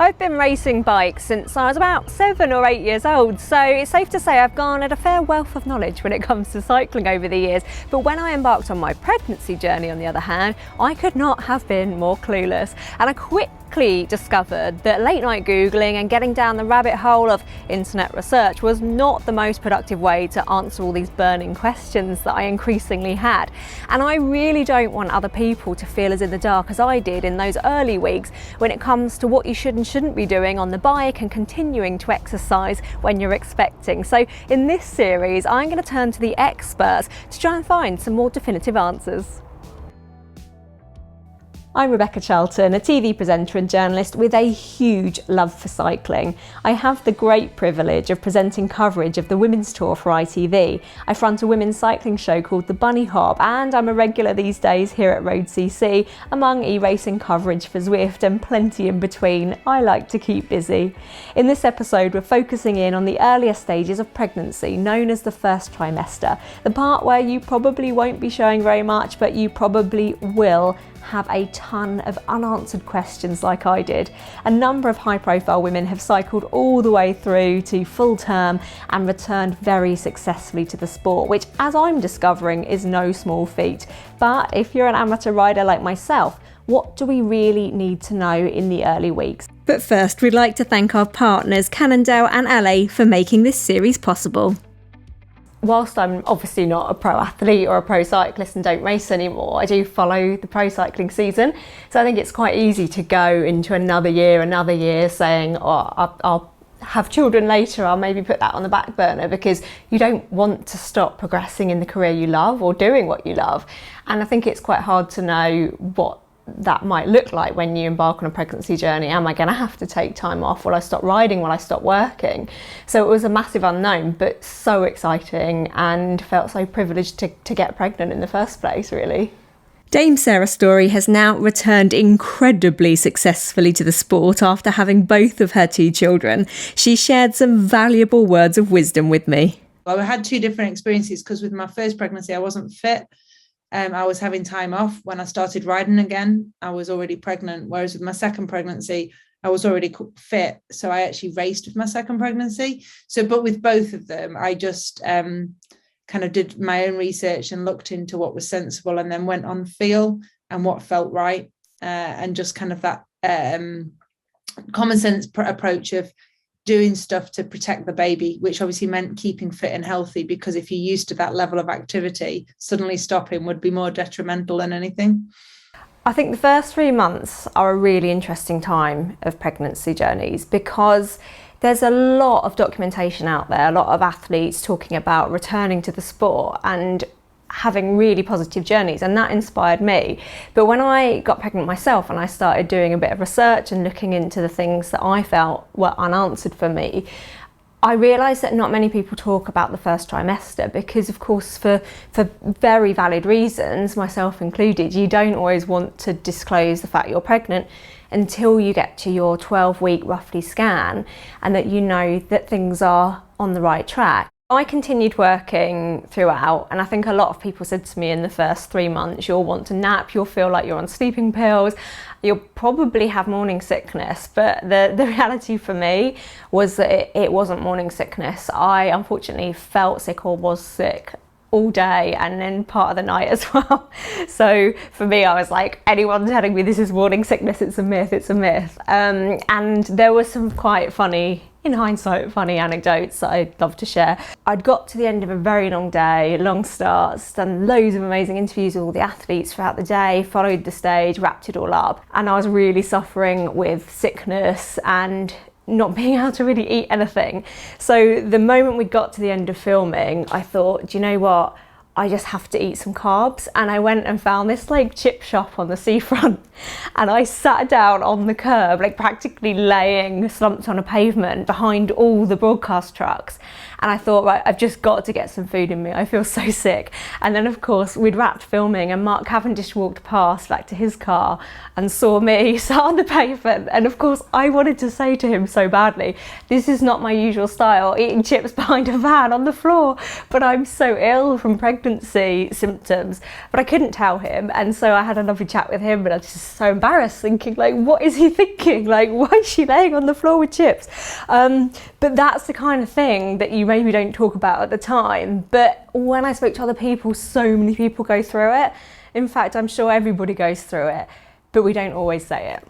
I've been racing bikes since I was about 7 or 8 years old, so it's safe to say I've garnered a fair wealth of knowledge when it comes to cycling over the years. But when I embarked on my pregnancy journey, on the other hand, I could not have been more clueless. And I quickly discovered that late night Googling and getting down the rabbit hole of internet research was not the most productive way to answer all these burning questions that I increasingly had. And I really don't want other people to feel as in the dark as I did in those early weeks when it comes to what you should and shouldn't be doing on the bike and continuing to exercise when you're expecting. So in this series, I'm going to turn to the experts to try and find some more definitive answers. I'm Becca Charlton, a TV presenter and journalist with a huge love for cycling. I have the great privilege of presenting coverage of the Women's Tour for ITV. I front a women's cycling show called The Bunny Hop, and I'm a regular these days here at road.cc, among e-racing coverage for Zwift and plenty in between. I like to keep busy. In this episode, we're focusing in on the earlier stages of pregnancy, known as the first trimester, the part where you probably won't be showing very much, but you probably will have a ton of unanswered questions like I did. A number of high-profile women have cycled all the way through to full term and returned very successfully to the sport, which, as I'm discovering, is no small feat. But if you're an amateur rider like myself, what do we really need to know in the early weeks? But first, we'd like to thank our partners Cannondale and LA for making this series possible. Whilst I'm obviously not a pro athlete or a pro cyclist and don't race anymore, I do follow the pro cycling season. So I think it's quite easy to go into another year saying, oh, I'll have children later, I'll maybe put that on the back burner, because you don't want to stop progressing in the career you love or doing what you love. And I think it's quite hard to know what that might look like when you embark on a pregnancy journey. Am I going to have to take time off? Will I stop riding? Will I stop working? So it was a massive unknown, but so exciting, and felt so privileged to get pregnant in the first place, really. Dame Sarah Storey has now returned incredibly successfully to the sport after having both of her 2 children. She shared some valuable words of wisdom with me. Well, I had 2 different experiences, because with my first pregnancy I wasn't fit. I was having time off. When I started riding again, I was already pregnant. Whereas with my second pregnancy, I was already fit. So I actually raced with my second pregnancy. But with both of them, I just kind of did my own research and looked into what was sensible, and then went on feel and what felt right. And just kind of that common sense approach of doing stuff to protect the baby, which obviously meant keeping fit and healthy, because if you're used to that level of activity, suddenly stopping would be more detrimental than anything. I think the first 3 months are a really interesting time of pregnancy journeys, because there's a lot of documentation out there, a lot of athletes talking about returning to the sport and having really positive journeys, and that inspired me. But when I got pregnant myself and I started doing a bit of research and looking into the things that I felt were unanswered for me, I realised that not many people talk about the first trimester, because of course for very valid reasons, myself included, you don't always want to disclose the fact you're pregnant until you get to your 12-week roughly scan, and that you know that things are on the right track. I continued working throughout, and I think a lot of people said to me in the first 3 months, you'll want to nap, you'll feel like you're on sleeping pills, you'll probably have morning sickness. But the reality for me was that it wasn't morning sickness. I unfortunately felt sick or was sick all day and then part of the night as well. So for me, I was like, anyone telling me this is morning sickness, it's a myth, it's a myth. And there were some quite funny, in hindsight, funny anecdotes that I'd love to share. I'd got to the end of a very long day, long starts, done loads of amazing interviews with all the athletes throughout the day, followed the stage, wrapped it all up. And I was really suffering with sickness and not being able to really eat anything. So the moment we got to the end of filming, I thought, do you know what? I just have to eat some carbs. And I went and found this like chip shop on the seafront, and I sat down on the curb, like practically laying slumped on a pavement behind all the broadcast trucks. And I thought, right, I've just got to get some food in me. I feel so sick. And then of course we'd wrapped filming and Mark Cavendish walked past back to his car and saw me sat on the pavement. And of course I wanted to say to him so badly, this is not my usual style, eating chips behind a van on the floor, but I'm so ill from pregnancy pregnancy symptoms, but I couldn't tell him. And so I had a lovely chat with him, and I was just so embarrassed, thinking, like, what is he thinking? Like, why is she laying on the floor with chips? But that's the kind of thing that you maybe don't talk about at the time. But when I spoke to other people, so many people go through it. In fact, I'm sure everybody goes through it, but we don't always say it.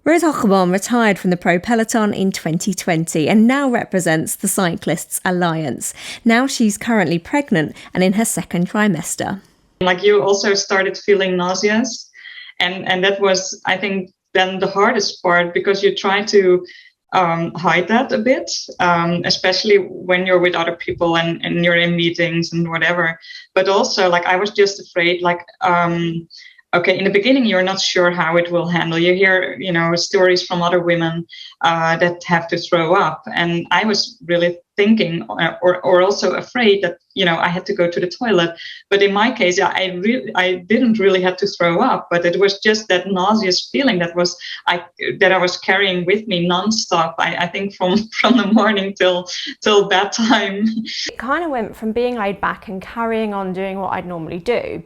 Roos Hoogeboom retired from the Pro Peloton in 2020 and now represents the Cyclists Alliance. Now she's currently pregnant and in her second trimester. Like, you also started feeling nauseous, and that was, I think, then the hardest part, because you try to hide that a bit, especially when you're with other people and you're in meetings and whatever. But also, like, I was just afraid, like, okay, in the beginning, you're not sure how it will handle. You hear, stories from other women that have to throw up. And I was really thinking or also afraid that, I had to go to the toilet. But in my case, I didn't really have to throw up, but it was just that nauseous feeling that I was carrying with me nonstop. I think from the morning till bedtime. It kind of went from being laid back and carrying on doing what I'd normally do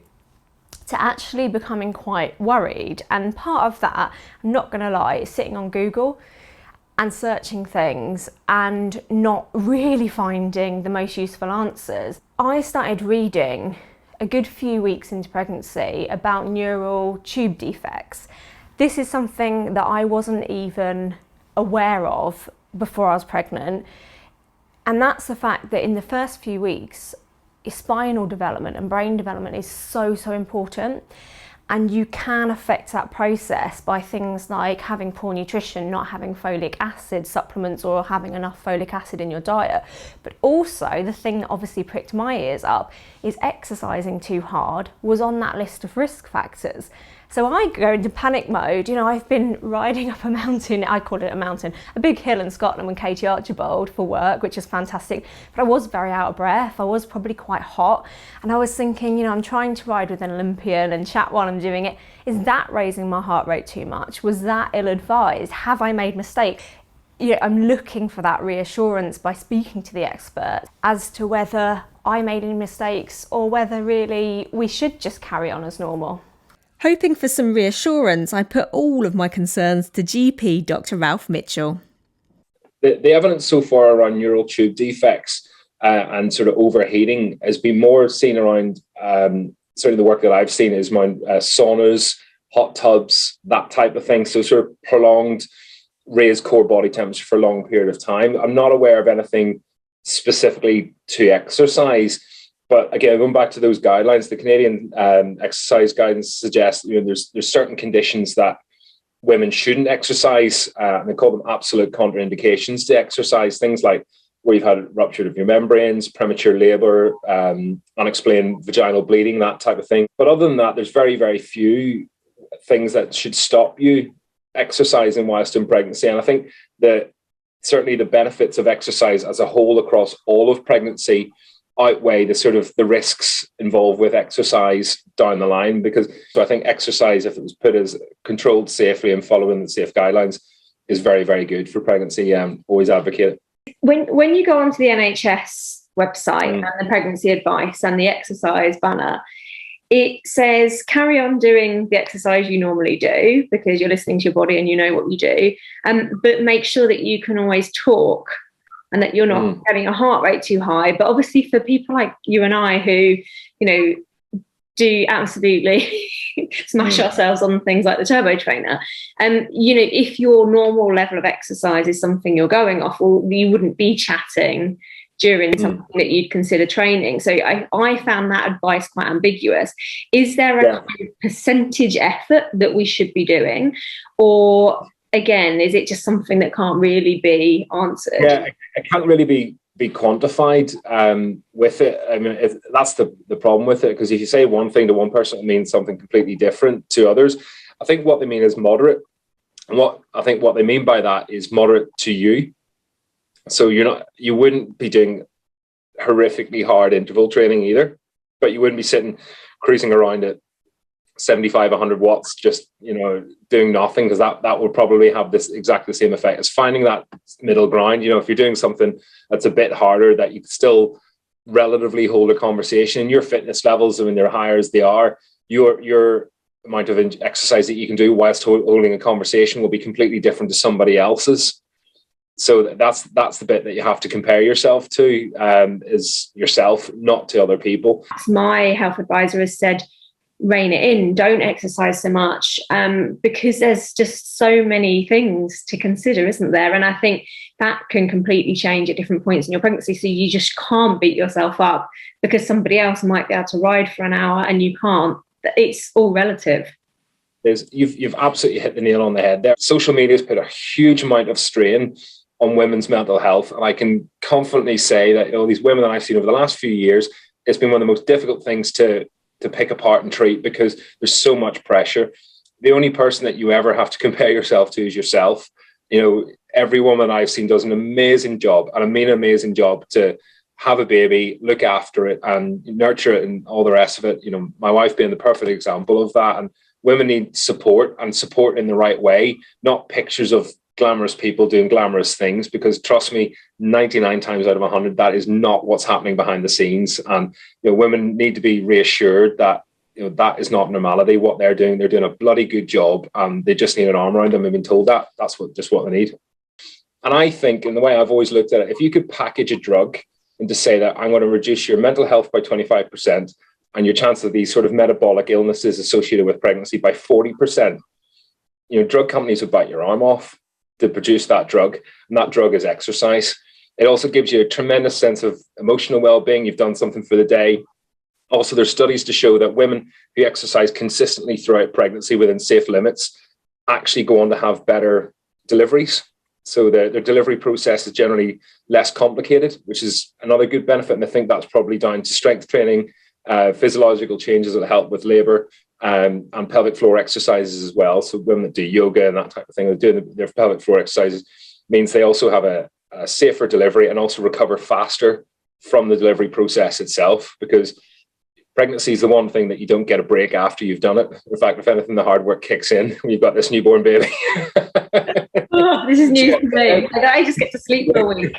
to actually becoming quite worried. And part of that, I'm not going to lie, is sitting on Google and searching things and not really finding the most useful answers. I started reading a good few weeks into pregnancy about neural tube defects. This is something that I wasn't even aware of before I was pregnant. And that's the fact that in the first few weeks, spinal development and brain development is so important, and you can affect that process by things like having poor nutrition, not having folic acid supplements or having enough folic acid in your diet. But also, the thing that obviously pricked my ears up is exercising too hard was on that list of risk factors. So I go into panic mode. I've been riding up a mountain, I call it a mountain, a big hill in Scotland with Katie Archibald for work, which is fantastic. But I was very out of breath. I was probably quite hot. And I was thinking, I'm trying to ride with an Olympian and chat while I'm doing it. Is that raising my heart rate too much? Was that ill-advised? Have I made mistakes? I'm looking for that reassurance by speaking to the expert as to whether I made any mistakes or whether really we should just carry on as normal. Hoping for some reassurance, I put all of my concerns to GP Dr. Ralph Mitchell. The evidence so far around neural tube defects and sort of overheating has been more seen around, certainly the work that I've seen is around saunas, hot tubs, that type of thing. So sort of prolonged raised core body temperature for a long period of time. I'm not aware of anything specifically to exercise. But again, going back to those guidelines, the Canadian exercise guidance suggests there's certain conditions that women shouldn't exercise. And they call them absolute contraindications to exercise. Things like where you've had rupture of your membranes, premature labour, unexplained vaginal bleeding, that type of thing. But other than that, there's very, very few things that should stop you exercising whilst in pregnancy. And I think that certainly the benefits of exercise as a whole across all of pregnancy outweigh the risks involved with exercise down the line, because I think exercise, if it was put as controlled safely and following the safe guidelines, is very, very good for pregnancy. Always advocate it. When you go onto the NHS website and the pregnancy advice and the exercise banner, it says carry on doing the exercise you normally do because you're listening to your body and you know what you do, but make sure that you can always talk and that you're not having a heart rate too high. But obviously for people like you and I who, do absolutely smash ourselves on things like the turbo trainer, if your normal level of exercise is something you're going off, well, you wouldn't be chatting during something that you'd consider training. So I found that advice quite ambiguous. Is there a kind of percentage effort that we should be doing? Or again, is it just something that can't really be answered? Yeah, it can't really be quantified with it. I mean, that's the problem with it, because if you say one thing to one person, it means something completely different to others. I think what they mean is moderate. And what they mean by that is moderate to you. So you wouldn't be doing horrifically hard interval training either, but you wouldn't be sitting cruising around at 75, 100 watts, just, doing nothing, because that would probably have this exactly the same effect. As finding that middle ground, if you're doing something that's a bit harder, that you can still relatively hold a conversation. Your fitness levels, I mean, they're higher as they are. Your amount of exercise that you can do whilst holding a conversation will be completely different to somebody else's. So that's the bit that you have to compare yourself to, is yourself, not to other people. My health advisor has said, rein it in, don't exercise so much, because there's just so many things to consider, isn't there? And I think that can completely change at different points in your pregnancy. So you just can't beat yourself up because somebody else might be able to ride for an hour and you can't. It's all relative. You've absolutely hit the nail on the head there. Social media has put a huge amount of strain on women's mental health, and I can confidently say that, you know, these women that I've seen over the last few years, it's been one of the most difficult things to pick apart and treat because there's so much pressure. The only person that you ever have to compare yourself to is yourself. You know, every woman I've seen does an amazing job, and I mean amazing job, to have a baby, look after it and nurture it and all the rest of it. You know, my wife being the perfect example of that. And women need support, and support in the right way, not pictures of glamorous people doing glamorous things, because trust me, 99 times out of 100, that is not what's happening behind the scenes. And, you know, women need to be reassured that, you know, that is not normality. What they're doing a bloody good job, and they just need an arm around them. I've been told that that's just what they need. And I think, in the way I've always looked at it, if you could package a drug and to say that I'm going to reduce your mental health by 25% and your chance of these sort of metabolic illnesses associated with pregnancy by 40%, you know, drug companies would bite your arm off to produce that drug, and that drug is exercise. It also gives you a tremendous sense of emotional well-being. You've done something for the day. Also, there's studies to show that women who exercise consistently throughout pregnancy within safe limits actually go on to have better deliveries. So their delivery process is generally less complicated, which is another good benefit. And I think that's probably down to strength training, physiological changes that help with labor, and pelvic floor exercises as well. So women that do yoga and that type of thing, they're doing their pelvic floor exercises, means they also have a safer delivery and also recover faster from the delivery process itself, because pregnancy is the one thing that you don't get a break after you've done it. In fact, if anything, the hard work kicks in when you've got this newborn baby. Oh, this is new to me. I just get to sleep for a week.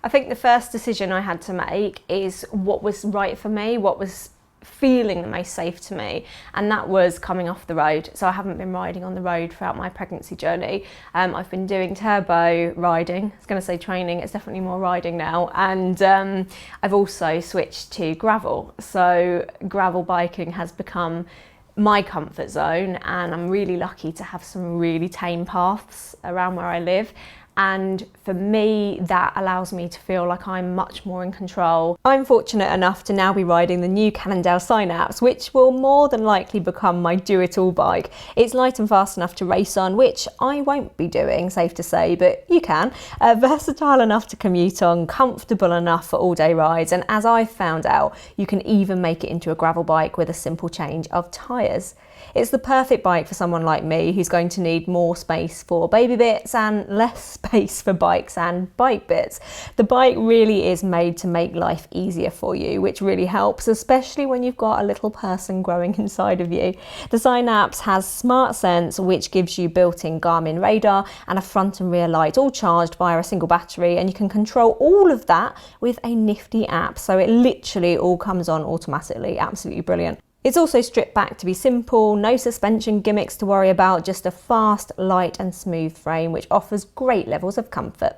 I think the first decision I had to make is what was right for me, what was feeling the most safe to me, and that was coming off the road. So I haven't been riding on the road throughout my pregnancy journey. I've been doing turbo riding. I was going to say training, it's definitely more riding now, and I've also switched to gravel. So gravel biking has become my comfort zone, and I'm really lucky to have some really tame paths around where I live. And for me, that allows me to feel like I'm much more in control. I'm fortunate enough to now be riding the new Cannondale Synapse, which will more than likely become my do-it-all bike. It's light and fast enough to race on, which I won't be doing, safe to say, but you can. Versatile enough to commute on, comfortable enough for all-day rides, and as I've found out, you can even make it into a gravel bike with a simple change of tyres. It's the perfect bike for someone like me who's going to need more space for baby bits and less space for bikes and bike bits. The bike really is made to make life easier for you, which really helps, especially when you've got a little person growing inside of you. The Synapse has Smart Sense, which gives you built-in Garmin radar and a front and rear light, all charged via a single battery, and you can control all of that with a nifty app. So it literally all comes on automatically. Absolutely brilliant. It's also stripped back to be simple, no suspension gimmicks to worry about, just a fast, light and smooth frame which offers great levels of comfort.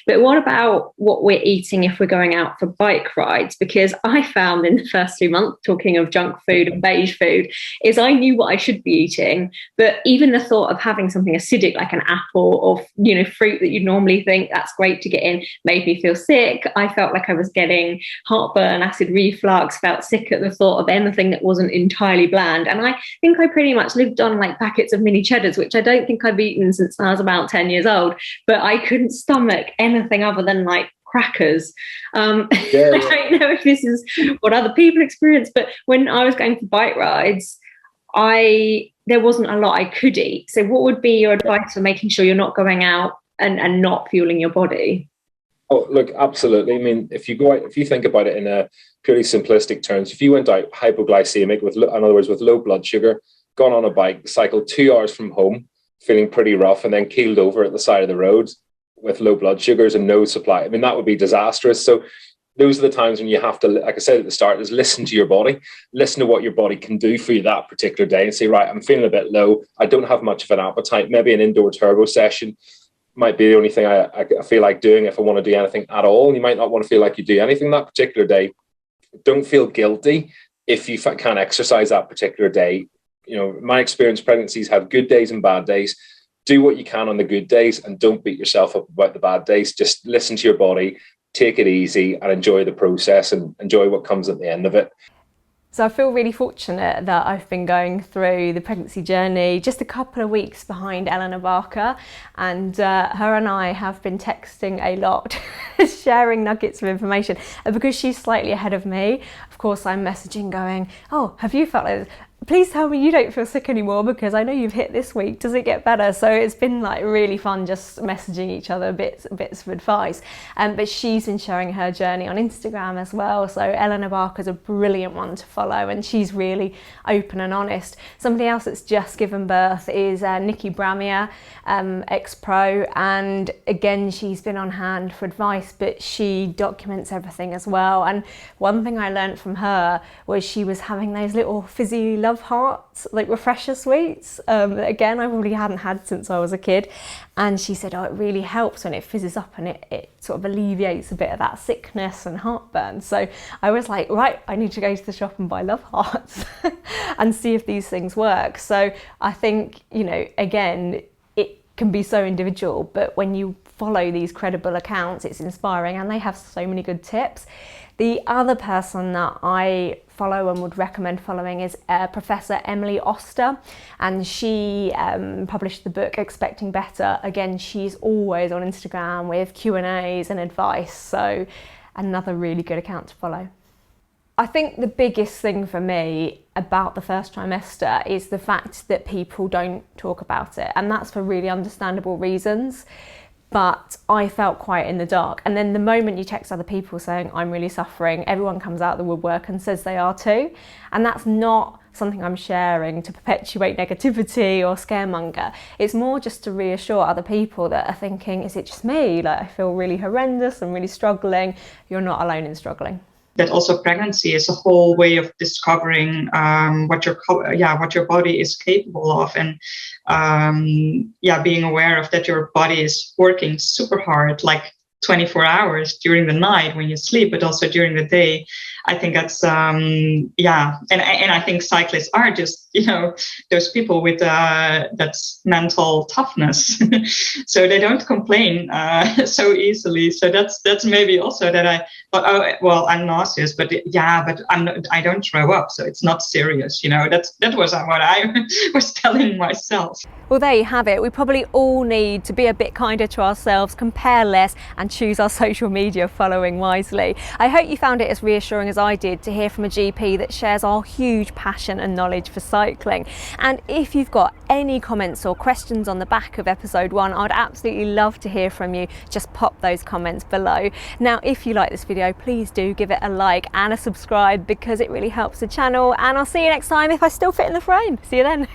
But what about what we're eating if we're going out for bike rides? Because I found in the first 2 months, talking of junk food and beige food, is I knew what I should be eating, but even the thought of having something acidic like an apple or, you know, fruit that you'd normally think that's great to get in made me feel sick. I felt like I was getting heartburn, acid reflux, felt sick at the thought of anything that wasn't entirely bland. And I think I pretty much lived on like packets of mini cheddars, which I don't think I've eaten since I was about 10 years old, but I couldn't stomach anything other than like crackers. I don't know if this is what other people experience, but when I was going for bike rides, there wasn't a lot I could eat. So what would be your advice for making sure you're not going out and not fueling your body? Oh, look, absolutely. I mean, if you think about it in a purely simplistic terms, if you went out hypoglycemic, in other words, with low blood sugar, gone on a bike, cycled 2 hours from home, feeling pretty rough, and then keeled over at the side of the road with low blood sugars and no supply, I mean, that would be disastrous. So those are the times when you have to, like I said at the start, is listen to your body, listen to what your body can do for you that particular day, and say, right, I'm feeling a bit low. I don't have much of an appetite. Maybe an indoor turbo session might be the only thing I feel like doing if I want to do anything at all. And you might not want to feel like you do anything that particular day. Don't feel guilty if you can't exercise that particular day. You know, my experience, pregnancies have good days and bad days. Do what you can on the good days and don't beat yourself up about the bad days. Just listen to your body, take it easy and enjoy the process and enjoy what comes at the end of it. So I feel really fortunate that I've been going through the pregnancy journey just a couple of weeks behind Elinor Barker, and her and I have been texting a lot, sharing nuggets of information. And because she's slightly ahead of me, of course I'm messaging going, oh, have you felt like this? Please tell me you don't feel sick anymore because I know you've hit this week. Does it get better? So it's been like really fun just messaging each other bits of advice. But she's been sharing her journey on Instagram as well. So Elinor Barker's a brilliant one to follow and she's really open and honest. Somebody else that's just given birth is Nikki Bramier, ex-pro. And again, she's been on hand for advice, but she documents everything as well. And one thing I learned from her was she was having those little fizzy love hearts, like refresher sweets. Again, I probably hadn't had since I was a kid. And she said, oh, it really helps when it fizzes up and it sort of alleviates a bit of that sickness and heartburn. So I was like, right, I need to go to the shop and buy love hearts and see if these things work. So I think, you know, again, it can be so individual, but when you follow these credible accounts, it's inspiring and they have so many good tips. The other person that I follow and would recommend following is Professor Emily Oster, and she published the book Expecting Better. Again, she's always on Instagram with Q&As and advice, so another really good account to follow. I think the biggest thing for me about the first trimester is the fact that people don't talk about it, and that's for really understandable reasons. But I felt quite in the dark. And then the moment you text other people saying, I'm really suffering, everyone comes out of the woodwork and says they are too. And that's not something I'm sharing to perpetuate negativity or scaremonger. It's more just to reassure other people that are thinking, is it just me? Like, I feel really horrendous, I'm really struggling. You're not alone in struggling. That also pregnancy is a whole way of discovering what your body is capable of, and being aware of that your body is working super hard, like 24 hours during the night when you sleep, but also during the day. I think that's and I think cyclists are just, you know, those people with that's mental toughness, so they don't complain so easily. So that's maybe also that I'm nauseous, but I don't throw up, so it's not serious. You know, that was what I was telling myself. Well, there you have it. We probably all need to be a bit kinder to ourselves, compare less, and choose our social media following wisely. I hope you found it as reassuring as I did to hear from a GP that shares our huge passion and knowledge for cycling. And if you've got any comments or questions on the back of episode 1, I'd absolutely love to hear from you. Just pop those comments below. Now, if you like this video, please do give it a like and a subscribe because it really helps the channel. And I'll see you next time if I still fit in the frame. See you then.